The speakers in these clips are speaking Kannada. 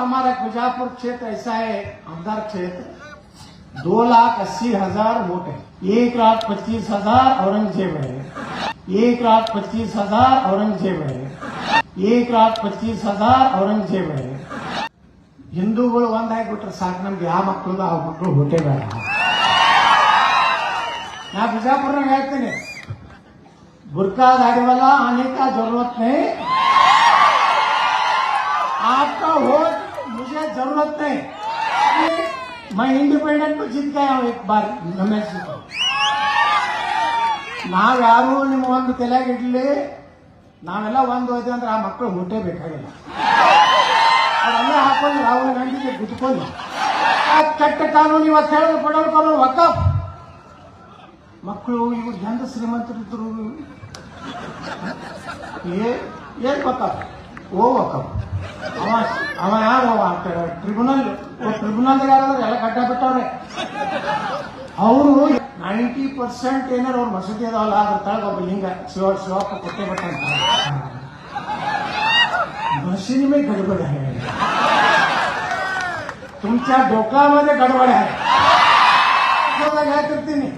हमारा बीजापुर क्षेत्र ऐसा है, आमदार क्षेत्र 2,80,000 वोट है। 1,25,000 औरंगजेब है, 1,25,000 औरंगजेब है, 1,25,000 औरंगजेब है। ಹಿಂದೂಗಳು ಒಂದಾಗ್ಬಿಟ್ರೆ ಸಾಕು, ನಮ್ಗೆ ಯಾವ ಮಕ್ಕಳು ಆ ಮಕ್ಕಳು ಹುಟ್ಟೇ ಬೇಡ. ನಾ ಬಿಜಾಪುರನಾಗ ಹೇಳ್ತೀನಿ, बुर्का दाढ़ी वाला आने का जरूरत नहीं, आपका वोट मुझे जरूरत नहीं. मैं इंडिपेंडेंट में जीत गया हूं एक बार रमेश जी को. ನಾವ್ಯಾರು ನಿಮ್ಮ ಒಂದು ತಲೆಗಿಡ್ಲಿ, ನಾವೆಲ್ಲ ಒಂದು ಹೋದೆ ಅಂದ್ರೆ ಆ ಮಕ್ಕಳು ಹುಟ್ಟೇ ಬೇಕಾಗಿಲ್ಲ. ಅವರೆಲ್ಲ ಹಾಕೊಂಡು ರಾಹುಲ್ ಗಾಂಧಿಗೆ ಗುದ್ಕೊಂಡು ಕೆಟ್ಟ ಕಾನೂನು ಇವತ್ತು ಹೇಳೋದು ಕೊಡೋದು ಕಾನೂನು ವಕಫ್ ಮಕ್ಕಳು ಇವ್ರು ಎಂದ ಶ್ರೀಮಂತರಿದ್ರು ಏನ್ ವಕಫ್ ಓ ವಕಫ್ ಅವ ಯಾರು ಟ್ರಿಬ್ಯುನಲ್ ಯಾರಾದ್ರೆ ಎಲ್ಲ ಕಟ್ಟ ಬಿಟ್ಟವ್ರೆ. ಅವರು 90% ಏನಾರು ಅವ್ರ ಮಸೂದಿ ಅದಾವಲ್ಲ ಅದ್ರ ತಳಗ ಒಬ್ಬ ಲಿಂಗ ಶಿವಪ್ಪ ಕೊಟ್ಟೆ ಬಿಟ್ಟ ಅಂತ मशीन में गडबड आहे, तुमच्या डोक्यामध्ये गडबड आहे. काय करते नाही,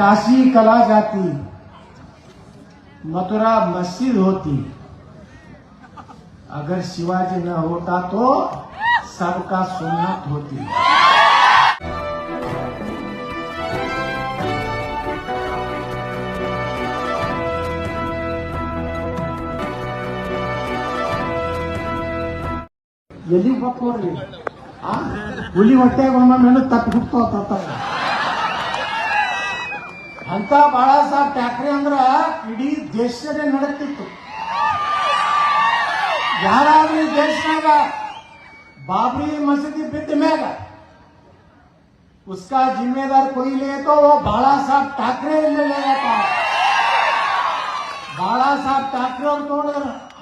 काशी कला जाती, मथुरा मस्जिद होती, अगर शिवाजी न होता तो सबका सुन्नत होती. ಎಲ್ಲಿ ಬಪ್ಪೋರ್ರಿ ಹುಲಿ ಹೊಟ್ಟೆಗೆ ಒಮ್ಮೆ ತಪ್ಪು ಹುಟ್ಟೋತ ಅಂತ ಬಾಳಾಸಾಹೇಬ್ ಠಾಕ್ರೆ ಅಂದ್ರ ಇಡೀ ದೇಶನೇ ನಡಕ್ತಿತ್ತು. ಯಾರಾದ್ರೂ ಈ ದೇಶನಾಗ ಬಾಬ್ರಿ ಮಸೀದಿ ಬಿದ್ದ ಮ್ಯಾಗ उसका जिम्मेदार कोई ले तो वो बाला साहब ठाकरे ले लेगा. बाला साहब ठाकरे और तोड़,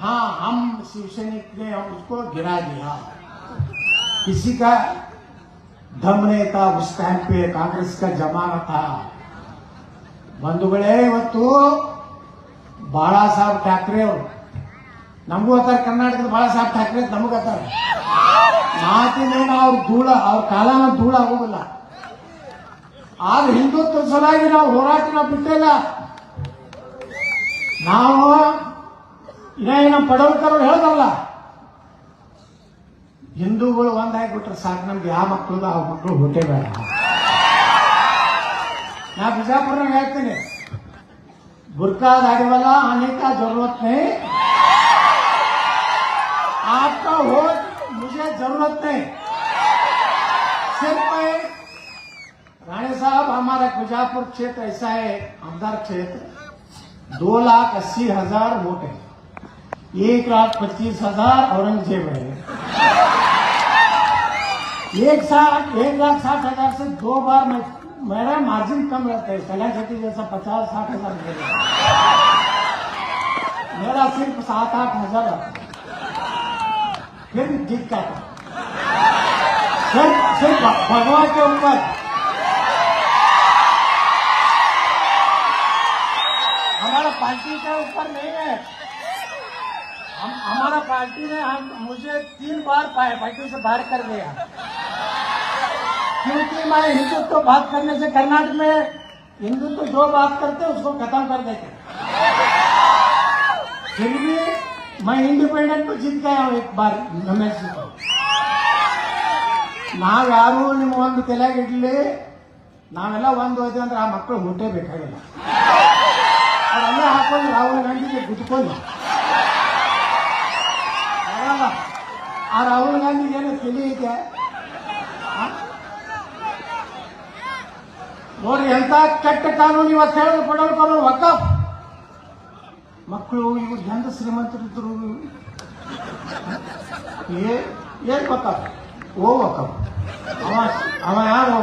हाँ हम शिवसैनिक ने उसको गिरा दिया. किसी का दम नहीं था उस टाइम पे, कांग्रेस का जमाना था. ಬಂಧುಗಳೇ, ಇವತ್ತು ಬಾಳಾ ಸಾಹೇಬ್ ಠಾಕ್ರೆ ಅವರು ನಮಗೂ ಅತ್ತಾರ, ಕರ್ನಾಟಕದ ಬಾಳಾ ಸಾಹೇಬ್ ಠಾಕ್ರೆ ನಮಗೂ ಅತ್ತಾರ. ಮಾತಿನೇನು ಅವ್ರ ಧೂಳ, ಅವ್ರ ಕಾಲನ ಧೂಳ ಹೋಗಲ್ಲ. ಆದ್ರೆ ಹಿಂದುತ್ವ ಸಲುವಾಗಿ ನಾವು ಹೋರಾಟ ಬಿಟ್ಟಿಲ್ಲ. ನಾವು ಇನ್ನ ಪಡವಲ್ಕರ್ ಅವ್ರು ಹೇಳ್ದಲ್ಲ, ಹಿಂದೂಗಳು ಒಂದಾಗ್ಬಿಟ್ರೆ ಸಾಕು, ನಮ್ಗೆ ಯಾವ ಮಕ್ಕಳು ಆ ಮಕ್ಕಳು ಹುಟ್ಟೇ ಬೇಡ. ನಾ ಬಿಜಾಪುರನಾಗ ಹೇಳ್ತೀನಿ, बुर्का दाढ़ी वाला आने का जरूरत नहीं, आपका वोट मुझे जरूरत नहीं. सिर्फ मैं राणे साहब, हमारा बीजापुर क्षेत्र ऐसा है, आमदार क्षेत्र 2,80,000 वोट है. 1,25,000 औरंगजेब है. 1,60,000 से 2 बार मेरा मार्जिन कम रहता है. कला खेती जैसा 50-60,000 मेरा सिर्फ 7-8,000 फिर जीत का था. सिर्फ भगवान के ऊपर. हमारा पार्टी के ऊपर नहीं है. हमारा पार्टी ने मुझे 3 बार पार्टी से बाहर कर दिया, क्योंकि मैं हिंदुत्व बात करने से कर्नाटक में हिंदुत्व जो बात करते उसको खत्म कर देते. फिर भी मैं इंडिपेंडेंट में जीत गया हूं एक बार रमेश जी को. ನಾವ್ಯಾರು ನಿಮ್ಮ ಒಂದು ತಲೆಗಿಡ್ಲಿ, ನಾವೆಲ್ಲ ಒಂದು ಹೋದೆ ಅಂದ್ರೆ ಆ ಮಕ್ಕಳು ಹುಟ್ಟೇ ಬೇಕಾಗಿಲ್ಲ. ಅವರೆಲ್ಲ ಹಾಕೊಂಡು ರಾಹುಲ್ ಗಾಂಧಿಗೆ ಗುದ್ಕೊಂಡು ಆ ರಾಹುಲ್ ಗಾಂಧಿಗೆ ಏನೋ ತಲೆ ಇದೆ ನೋಡ್ರಿ. ಎಂತ ಕೆಟ್ಟ ಕಾನೂನು ಇವತ್ತು ಹೇಳೋದು ಕೊಡೋದು ಕಾನೂನು ವಕಫ್ ಮಕ್ಕಳು ಇವ್ರು ಎಂದ ಶ್ರೀಮಂತರಿದ್ರು ಏನ್ ವಕಫ್ ಓ ವಕಫ್ ಅವ ಯಾರು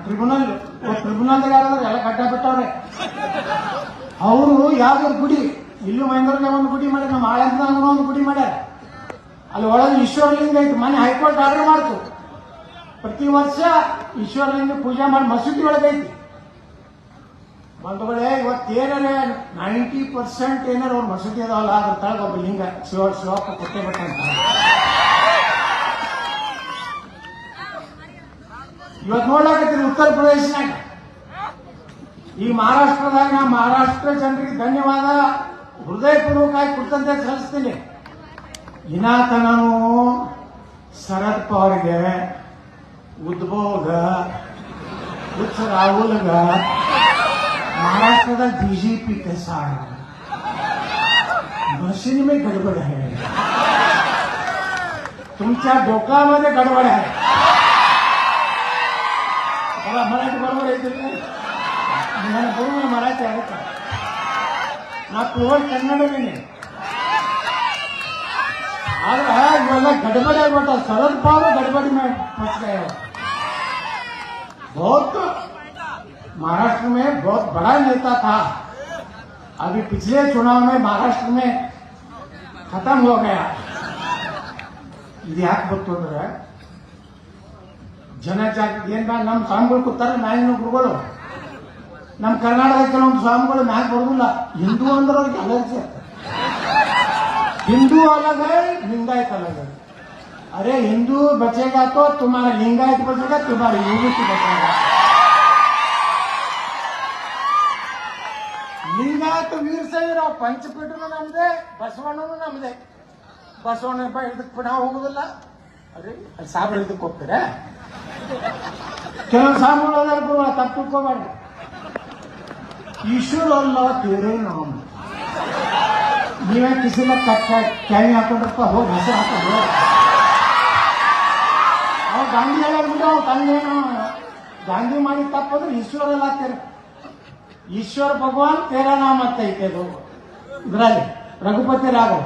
ಟ್ರಿಬ್ಯುನಲ್ ಯಾರಾದ್ರೆ ಎಲ್ಲ ಕಟ್ಟ ಬಿಟ್ಟವ್ರೆ. ಅವರು ಯಾವ್ದಾದ್ರು ಗುಡಿ, ಇಲ್ಲೂ ಮೈಂದೂರಿಗೆ ಒಂದು ಗುಡಿ ಮಾಡ್ಯಾರ, ನಮ್ಮ ಆಳಂದನಾಗ ಒಂದು ಗುಡಿ ಮಾಡ್ಯಾರ. ಅಲ್ಲಿ ಒಳಗೆ ಈಶ್ವರಲಿಂಗ ಐತಿ. ಮನೆ ಹೈಕೋರ್ಟ್ ಆರ್ಡರ್ ಮಾಡ್ತು, ಪ್ರತಿ ವರ್ಷ ಈಶ್ವರಲಿಂಗ ಪೂಜೆ ಮಾಡಿ ಮಸೂದಿ ಒಳಗೈತಿ. ಬಂಧುಗಳೇ, ಇವತ್ತೇನೇ 90% ಏನಾರು ಅವ್ರ ಮಸೂದಿ ಅದಾವಲ್ಲ ಅದ್ರ ತಳಗ ಒಬ್ಬ ಲಿಂಗ ಶಿವಪ್ಪ ಕೊಟ್ಟೆ ಬಿಟ್ಟ ಅಂತ ಇವತ್ತು ನೋಡ್ಲಾಕತ್ತೀರಿ ಉತ್ತರ ಪ್ರದೇಶನಾಗ, ಈ ಮಹಾರಾಷ್ಟ್ರದಾಗ ನಾ ಮಹಾರಾಷ್ಟ್ರ ಜನರಿಗೆ ಧನ್ಯವಾದ ಹೃದಯಪೂರ್ವಕವಾಗಿ ಕೃತಜ್ಞತೆ ಸಲ್ಲಿಸ್ತೀನಿ. ಇನ್ನಾತ ನಾನು ಶರದ್ ಪವಾರ್ಗೆ, ಉದ್ಭವ್ಗ, ರಾಹುಲ್ಗ महाराष्ट्र बीजेपी के साथ मशीन में गडबड आहे, तुमच्या डोक्यामध्ये गडबड आहे. मला मराठी बरोबर येते बरोबर मराठी आहे का ನಾ ಪ್ಯೂರ್ ಕನ್ನಡನೇ. ಆದ್ರೆ ಇವೆಲ್ಲ ಗಡಬಡಿ ಆಗ್ಬಿಟ್ಟ. ಶರದ್ ಪವಾರ್ गड़बड़ी में फंस गए. बहुत महाराष्ट्र में बहुत बड़ा नेता था, अभी पिछले चुनाव में महाराष्ट्र में खत्म हो गया. ಇದು ಯಾಕೆ ಗೊತ್ತು ಅಂದ್ರೆ ಜನಜಾಗೃತಿ ಏನ್ ನಮ್ಮ ಸ್ವಾಮಿಗಳು ಕೂತಾರೆ ಮ್ಯಾಲಿನ ಗುರುಗಳು. ನಮ್ಮ ಕರ್ನಾಟಕದ ಕೆಲವೊಂದು ಸ್ವಾಮಿಗಳು ಮ್ಯಾಗ ಬರುದಿಲ್ಲ. ಹಿಂದೂ ಅಂದ್ರೆ ಅವ್ರಿಗೆ ಅಲರ್ಜಿ ಆಗ್ತದೆ. हिंदू अलग है, लिंगायत अलग है. अरे हिंदू बचेगा तो तुम्हारा लिंगायत बचेगा, तुम्हारा यूनिटी बचेगा. लिंगायत वीर शैवराव पंचपीठನು ನಮ್ದೆ, ಬಸವಣ್ಣನು ನಮ್ದೆ. ಬಸವಣ್ಣ ಇದಕ್ಕೆ ಪುನಃ ಹೋಗುದಿಲ್ಲ. ಅರೆ ಅಲ್ಲಿ ಸಾಬ್ರ ಇದಕ್ಕೆ ಹೋಗ್ತಾರೆ. ಕೆಲವು ಸಾಮೂಲ ತಪ್ಪು ತಿಳ್ಕೋಬಾರ್ದು. ईश्वर अल्लाह तेरे नाम. ನೀವೇ ಕಿಸಿನ ಕ್ಯಾವಿ ಹಾಕೊಂಡ್ರಪ್ಪ ಹೋಗಿ ಹೆಸರು ಹಾಕೊಂಡು ಅವ್ ಗಾಂಧಿ ಹೇಳ್ಬಿಟ್ಟು ಅವ್ ತಂದೇನು ಗಾಂಧಿ ಮಾಡಿ ತಪ್ಪಂದ್ರೆ ಈಶ್ವರ ಎಲ್ಲ ಈಶ್ವರ ಭಗವಾನ್ ತೇರ ನಾಮ ಅಂತ ಐತೆ ಅದು ಇದರಲ್ಲಿ ರಘುಪತಿ ರಾಘವ.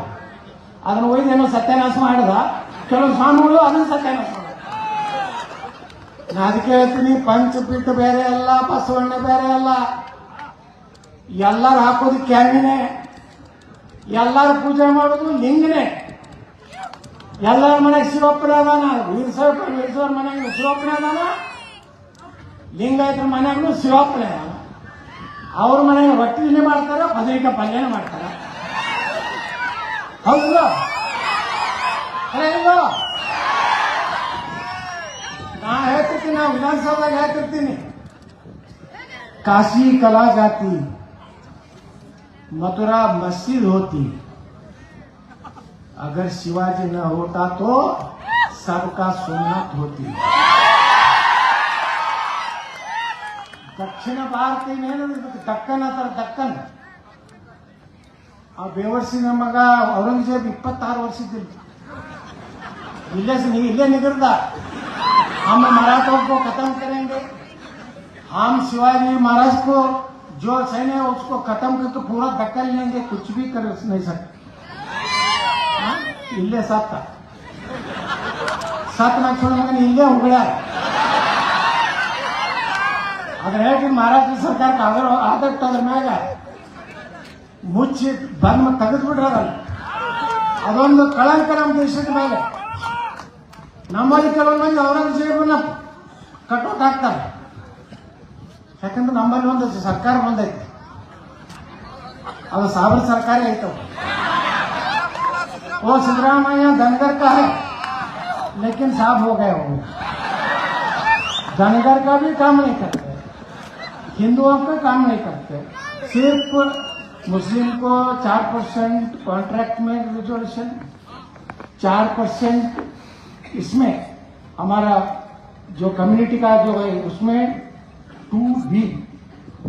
ಅದನ್ನ ಒಯ್ದೇನೋ ಸತ್ಯನಾಶ ಮಾಡಿದ. ಕೆಲವು ಸ್ವಾಮಿಗಳು ಅದನ್ನ ಸತ್ಯನಾಶ ಮಾಡಿದ. ನಾ ಅದಕ್ಕೆ ಹೇಳ್ತೀನಿ, ಪಂಚಪೀಠ ಬೇರೆ ಅಲ್ಲ, ಬಸವಣ್ಣ ಬೇರೆ ಅಲ್ಲ. ಎಲ್ಲರೂ ಹಾಕೋದು ಕ್ಯಾವಿನೇ, ಎಲ್ಲರೂ ಪೂಜೆ ಮಾಡೋದು ಲಿಂಗನೇ. ಎಲ್ಲರ ಮನೆಗೆ ಶಿವಪ್ಪನ ಅದಾನ, ವೀರಸರ ಮನೆಗೂ ಶಿವಪ್ಪನ ಅದಾನ, ಲಿಂಗಾಯತರ ಮನೆಗೂ ಶಿವಪ್ಪನೇ ಅದಾನ. ಅವ್ರ ಮನೆಗೆ ರೊಟ್ಟಿನೇ ಮಾಡ್ತಾರೆ, ಬದನೆಕಾಯಿ ಪಲ್ಯನೇ ಮಾಡ್ತಾರೆ. ಹೌದು ನಾ ಹೇಳ್ತಿರ್ತೀನಿ, ನಾವು ವಿಧಾನಸಭೆದಾಗ ಹೇಳ್ತಿರ್ತೀನಿ, काशी कला जाती, मथुरा मस्जिद होती, अगर शिवाजी न होता तो सबका सुन्नत होती. दक्षिण भारत दक्कन अंतर दक्कन. ಆ ಬೇವರ್ಸಿನ ಮಗ ಔರಂಗಜೇಬ್ 26 ವರ್ಷದಿಲ್ಲ. इल्ले निगरदा. हम मराठों को खत्म करेंगे, हम शिवाजी महाराज को जो सैन्य है उसको खत्म करके पूरा दक्कन लेंगे, कुछ भी कर नहीं सकते. इल्ले सात ना छोड़ मगन इल्ले उगड़ा. अगर है कि महाराज की सरकार का अगर आदत अगर मैग ಮುಚ್ಚಿ ಬಂದ್ ತೆಗೆದ್ಬಿಟ್ರಲ್ಲ, ಅದೊಂದು ಕಳಂಕ ನಮ್ಮ ದೇಶದ ಮೇಲೆ. ನಮ್ಮಲ್ಲಿ ಕೆಲವು ಮಂದಿ ಔರಂಗಜೇಬನ್ನ ಕಟೌಟ್ ಹಾಕ್ತಾರೆ. ಯಾಕಂದ್ರೆ ನಮ್ಮಲ್ಲಿ ಒಂದು ಸರ್ಕಾರ ಬಂದೈತಿ, ಅದು साबर सरकार ಐತವ. वो सिद्धरामैया धनगर का है, लेकिन साहब हो गए वो. धनगर का भी काम नहीं करते, हिंदुओं का काम नहीं करते. सिर्फ मुस्लिम को 4% कॉन्ट्रैक्ट में रिजर्वेशन, 4% इसमें हमारा जो कम्युनिटी का जो है उसमें 2B,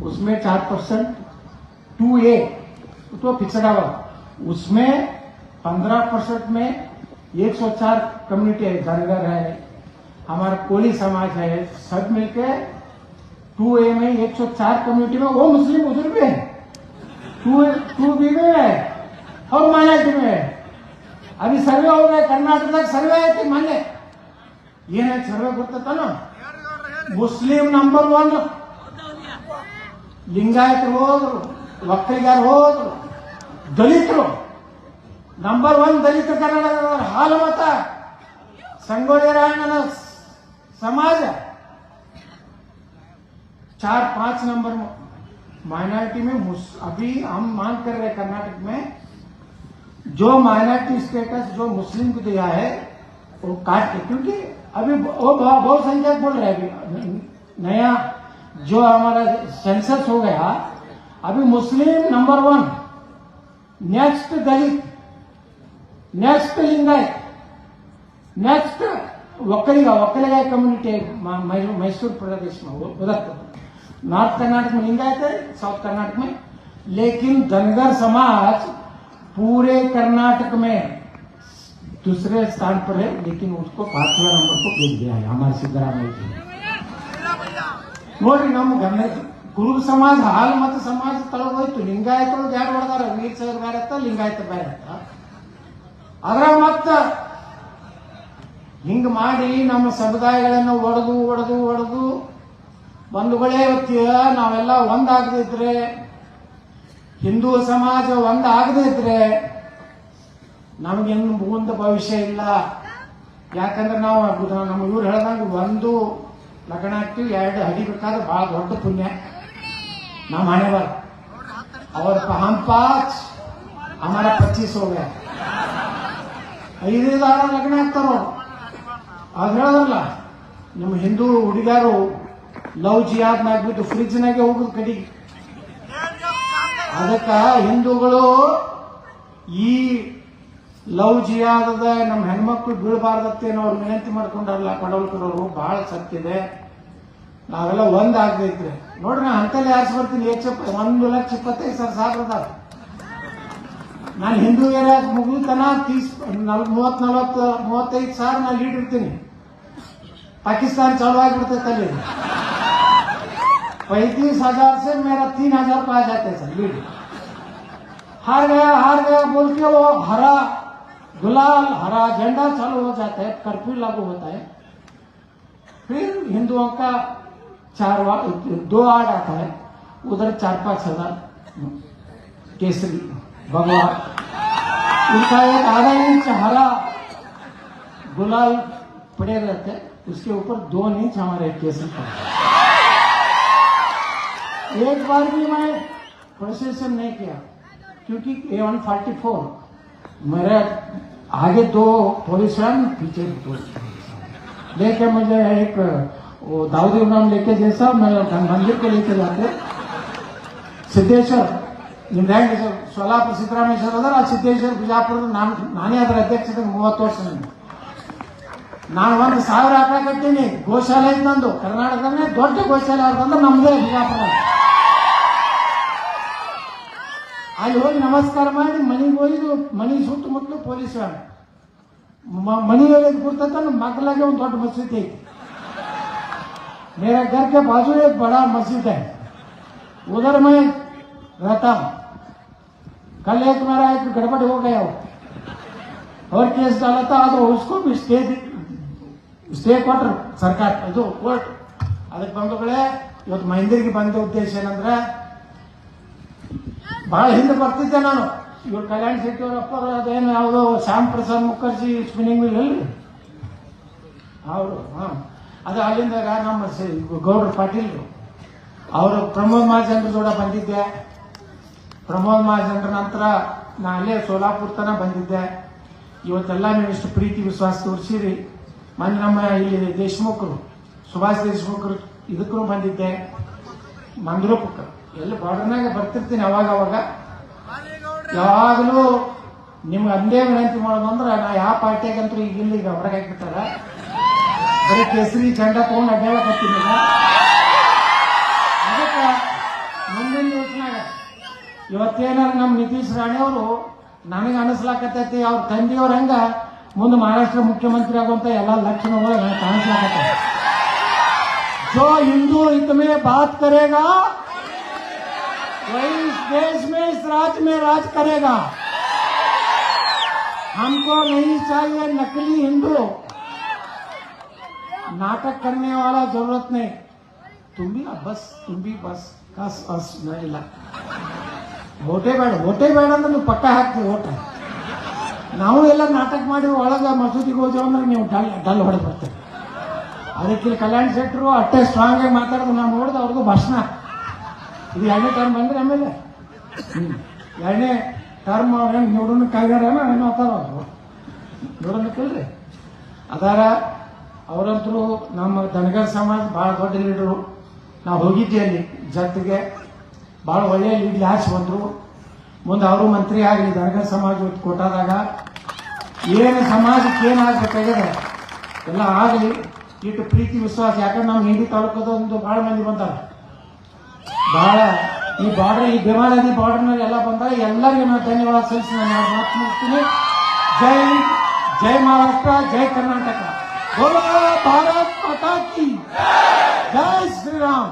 उसमें 4%, 2A तो पिछड़ा हुआ, उसमें 15% में 104 कम्युनिटी है, धनगर है, हमारा कोली समाज है, सब मिलके 2A में 104 कम्युनिटी में वो मुस्लिम बुजुर्ग भी है, 2B में है और माइनॉरिटी में है. अभी सर्वे हो गए कर्नाटक सर्वे है मान्य ಏನೇ ಸರ್ವೆ ಗೊತ್ತಾನ. ಮುಸ್ಲಿಂ ನಂಬರ್ 1, ಲಿಂಗಾಯತರು ಹೋದ್ರು, ಒಕ್ಕಲಿಗರು ಹೋದ್ರು, ದಲಿತರು ನಂಬರ್ 1. ದಲಿತ ಕರ್ನಾಟಕದ ಹಾಲು ಮತ ಸಂಗೊಳ್ಳಿ ರಾಯಣ್ಣನ समाज 4-5 नंबर माइनॉरिटी में. अभी हम मांग कर रहे कर्नाटक में जो माइनॉरिटी स्टेटस जो मुस्लिम को दिया है वो काट के, क्योंकि अभी वो बहुसंख्यक बोल रहे हैं। अभी नया जो हमारा सेंसस हो गया, अभी Muslim number 1, next Dalit, next Lingayat, next Vokkaliga community Mysore प्रदेश में वो बदलता। नॉर्थ कर्नाटक में लिंगायत है, साउथ कर्नाटक में, लेकिन धनगर समाज पूरे कर्नाटक में दूसरे स्थान पर है, लेकिन उसको 5वें नंबर को भेज दिया है हमारे सिद्धरामಯ್ಯ जी। नोड्री नम कुरुब समाज हाल मत समाज तळಗೋಯ್ತು। ಲಿಂಗಾಯತರು ಯಾರು ಹೊಡೆದಾರ, ವೀರ್ ಸರ್ ಬೇರೆ ಅತ್ತ, ಲಿಂಗಾಯತ ಬೇರೆ ಅತ್ತ। ಅದರ ಮತ್ತ ಹಿಂಗ ಮಾಡಿ ನಮ್ಮ ಸಮುದಾಯಗಳನ್ನು ಒಡೆದು ಬಂಧುಗಳೇ, ನಾವೆಲ್ಲ ಒಂದಾಗದಿದ್ರೆ, ಹಿಂದೂ ಸಮಾಜ ಒಂದಾಗದಿದ್ರೆ ನಮಗಿನ್ನು ಮುಂದೆ ಭವಿಷ್ಯ ಇಲ್ಲ। ಯಾಕಂದ್ರೆ ನಾವು ನಮ್ಮ ಇವ್ರು ಹೇಳ್ದಂಗೆ 1 ಲಗ್ನ ಆಗ್ತೀವಿ, 2 ಹಡಿಬೇಕಾದ್ರೆ ಬಹಳ ದೊಡ್ಡ ಪುಣ್ಯ ನಮ್ಮ ಹಣೆ ಬರ। ಅವ್ರ हम 5 हमारा 25 हो गया। 5 ಲಗ್ನ ಆಗ್ತಾರೋ ಅದು ಹೇಳೋದಲ್ಲ। ನಮ್ಮ ಹಿಂದೂ ಹುಡುಗಿಯರು ಲವ್ ಜಿಯಾದ್ನಾಗ್ಬಿಟ್ಟು ಫ್ರಿಜ್ನಾಗೆ ಹೋಗುದು ಕಡಿಗೆ। ಅದಕ್ಕ ಹಿಂದೂಗಳು ಈ ಲವ್ ಜಿಯಾದದ ನಮ್ಮ ಹೆಣ್ಮಕ್ಳು ಬೀಳಬಾರ್ದತ್ತೇನೋ ಅವ್ರು ವಿನಂತಿ ಮಾಡ್ಕೊಂಡಲ್ಲ ಪಡವಲ್ಕರವರು, ಬಹಳ ಸತ್ತಿದೆ। ನಾವೆಲ್ಲ ಒಂದಾಗದೈತ್ರಿ ನೋಡ್ರಿ, ನಾ ಅಂತಲ್ಲಿ ಆರಿಸಿ ಬರ್ತೀನಿ। 1,25,000 ನಾನು ಹಿಂದೂ ಏರಿಯಾ ಮುಗಿತನ 30-40-35,000 ನಾನು ಲೀಡ್ ಇರ್ತೀನಿ। पाकिस्तान चालू आगिबिಡ್ತೈತೆ ಅಲ್ಲಿ। 35,000 से मेरा 3,000 पे आ जाते हैं सर लीड। हार गया बोल के वो हरा गुलाल, हरा झंडा चालू हो जाता है, कर्फ्यू लागू होता है। फिर हिंदुओं का 2 आड़ आता है, उधर 4-5 केसरी भगवा, उनका एक आधा इंच हरा गुलाल पड़े रहते, उसके ऊपर 2 इंच हमारे केसरी का। एक बार भी मैं प्रोसेसन नहीं किया, क्योंकि A144 मेरे आगे 2 पुलिस वैन, पीछे 2 लेके मुझे एक वो दाऊदी इब्राहिम लेके जैसा मेरे मंदिर को लेके जाते सिद्धेश्वर ನಿಮ್ದು ಹೆಂಗೆ ಸೋಲಾಪುರ ಸಿದ್ದರಾಮೇಶ್ವರ ಅದರ ಸಿದ್ದೇಶ್ವರ ಬಿಜಾಪುರ ನಾನೇ ಅದರ ಅಧ್ಯಕ್ಷತೆ 30 ವರ್ಷ ನಾನು 1,000 ಹಾಕಕತ್ತೀನಿ। ಗೋಶಾಲೆ ಐತೆ ನಂದು, ಕರ್ನಾಟಕದಲ್ಲೇ ದೊಡ್ಡ ಗೋಶಾಲೆ ಅವ್ರದಂದ್ರೆ ನಮ್ದೇ ಬಿಜಾಪುರ। ಅಲ್ಲಿ ಹೋಗಿ ನಮಸ್ಕಾರ ಮಾಡಿ ಮನೆಗೆ ಹೋಗಿದ್ದು, ಮನೆ ಸುತ್ತಮುತ್ತಲು ಪೊಲೀಸ್ ವ್ಯಾನ್, ಮನೆ ಕೂರ್ತಂತ ನಮ್ಮ ಮಕ್ಕಳಿಗೆ ಒಂದು ದೊಡ್ಡ ಮಸೀದಿ ಐತಿ। मेरे घर के बाजू एक बड़ा मस्जिद है, उधर मैं रहता हूँ। कल एक मेरा एक गड़बड़ हो गया और केस डाला था, तो उसको भी ಸ್ಟೇ ಕೊಟ್ರು ಸರ್ಕಾರ, ಇದು ಕೋರ್ಟ್। ಅದಕ್ಕೆ ಬಂಧುಗಳೇ, ಇವತ್ತು ಮಹೇಂದ್ರಿಗೆ ಬಂದ ಉದ್ದೇಶ ಏನಂದ್ರೆ, ಬಹಳ ಹಿಂದೆ ಬರ್ತಿದ್ದೆ ನಾನು। ಇವ್ರು ಕಲ್ಯಾಣ ಶೆಟ್ಟಿ ಅವ್ರ ಅಪ್ಪ ಅದೇನು ಯಾವುದೋ ಶ್ಯಾಮ್ ಪ್ರಸಾದ್ ಮುಖರ್ಜಿ ಸ್ಪಿನ್ನಿಂಗ್ ಮಿಲ್ ಅಲ್ರಿ ಅವರು, ಅದು ಅಲ್ಲಿಂದ ನಮ್ಮ ಗೌಡ್ರ ಪಾಟೀಲ್ರು ಅವರು ಪ್ರಮೋದ್ ಮಹಾಜನ್ರ ಜೋಡ ಬಂದಿದ್ದೆ। ಪ್ರಮೋದ್ ಮಹಾಜನ್ರ ನಂತರ ನಾ ಅಲ್ಲೇ ಸೋಲಾಪುರ ತನ ಬಂದಿದ್ದೆ। ಇವತ್ತೆಲ್ಲ ನೀವು ಇಷ್ಟು ಪ್ರೀತಿ ವಿಶ್ವಾಸ ತೋರಿಸಿರಿ। ಮೊನ್ನೆ ನಮ್ಮ ಇಲ್ಲಿ ದೇಶಮುಖರು, ಸುಭಾಷ್ ದೇಶಮುಖರು ಇದಕ್ಕೂ ಬಂದಿದ್ದೆ, ಮಂದ್ರೂಪಕ್ಕೆ, ಎಲ್ಲಿ ಬಾರ್ಡರ್ನಾಗ ಬರ್ತಿರ್ತೀನಿ ಅವಾಗ ಯಾವಾಗಲೂ ನಿಮ್ಗೆ ಅಂದೇ ವಿನಂತಿ ಮಾಡೋದು ಅಂದ್ರೆ, ನಾ ಯಾವ ಪಾರ್ಟಿಯಾಗಂತೂ ಈಗ ಹೊರಗೆ ಹಾಕ್ಬಿಟ್ಟಾರ, ಬರೀ ಕೇಸರಿ ಜೆಂಡಾ ತಗೊಂಡು ಅಡ್ಡಾಡಕತ್ತೀನಿ। ಅದಕ್ಕೆ ಮುಂದಿನ ದಿವಸನಾಗ ಇವತ್ತೇನಾರ ನಮ್ಮ ನಿತೀಶ್ ರಾಣೆ ಅವರು ನನಗೆ ಅನಿಸ್ಲಾಕತ್ತೈತಿ, ಅವ್ರ ತಂದೆಯವ್ರ ಹಂಗ ಮುಂದೆ ಮಹಾರಾಷ್ಟ್ರ ಮುಖ್ಯಮಂತ್ರಿ ಆಗುವಂತ ಎಲ್ಲ ಲಕ್ಷಣಗಳು ನನಗೆ ಕಾಣಿಸ್ಲಾಕತ್ತ। जो हिंदू हित में बात करेगा वही इस देश में, इस राज्य में राज करेगा। हमको नहीं चाहिए नकली हिंदू, नाटक करने वाला जरूरत नहीं। तुम भी बस कस ಇಲ್ಲ ಓಟೇ ಬೇಡ ಅಂದ್ರೆ ನೀವು ಪಕ್ಕ ಹಾಕ್ತೀವಿ ಓಟ। ನಾವು ಎಲ್ಲ ನಾಟಕ ಮಾಡಿ ಒಳಗ ಮಸೂದಿಗೆ ಹೋದೇವು ಅಂದ್ರೆ ನೀವು ಡಲ್ ಹೊಡೆದು ಬರ್ತೀವಿ। ಅದಕ್ಕೆ ಇಲ್ಲಿ ಕಲ್ಯಾಣ್ ಶೆಟ್ಟರು ಅಷ್ಟೇ ಸ್ಟ್ರಾಂಗ್ ಆಗಿ ಮಾತಾಡೋದು ನಾವು ನೋಡಿದ ಅವ್ರದ್ದು ಭಾಷಣ। ಇದು 2ನೇ ಟರ್ಮ್ ಬಂದ್ರೆ ಆಮೇಲೆ 2ನೇ ಟರ್ಮ್ ಅವ್ರ ನೋಡೋಣ ಕಾಯ್ದಾರ ಏನೋ ಅತ್ತಾರ ಅವ್ರು ನೋಡೋಣಕ್ಕಿಲ್ರಿ। ಅದಾರ ಅವರಂತರೂ ನಮ್ಮ ದನಗರ್ ಸಮಾಜ ಭಾಳ ದೊಡ್ಡ ಲೀಡರು. ನಾವು ಹೋಗಿದ್ದೆ ಅಲ್ಲಿ ಜೊತೆಗೆ, ಭಾಳ ಒಳ್ಳೆಯ ಲೀಡ್ ಹಾಸಿ ಬಂದರು. ಮುಂದೆ ಅವರು ಮಂತ್ರಿ ಆಗಲಿ ದನಗರ್ ಸಮಾಜ ಕೊಟ್ಟಾದಾಗ ಏನು ಸಮಾಜಕ್ಕೆ ಏನಾಗಬೇಕಾಗಿದೆ ಎಲ್ಲ ಆಗಲಿ. ಇಟ್ಟು ಪ್ರೀತಿ ವಿಶ್ವಾಸ, ಯಾಕಂದ್ರೆ ನಮ್ಮ ಹಿಂದಿ ತಾಲೂಕದೊಂದು ಭಾಳ ಮಂದಿ ಬಂತಾರೆ. ಭಾಳ ಈ ಬಾರ್ಡರ್, ಈ ಭೀಮಾ ನದಿ ಬಾರ್ಡರ್ನಲ್ಲಿ ಎಲ್ಲ ಬಂದಾಗ ಎಲ್ಲರಿಗೂ ನಾನು ಧನ್ಯವಾದ ಸಲ್ಲಿಸಿ ನಾನು ಎರಡು ಮಾತು ಮುಗಿಸ್ತೀನಿ. ಜೈ ಜೈ ಮಹಾರಾಷ್ಟ್ರ, ಜೈ ಕರ್ನಾಟಕ, ಬೋಲೋ ಭಾರತ್ ಮಾತಾ ಕಿ ಜೈ ಶ್ರೀರಾಮ್.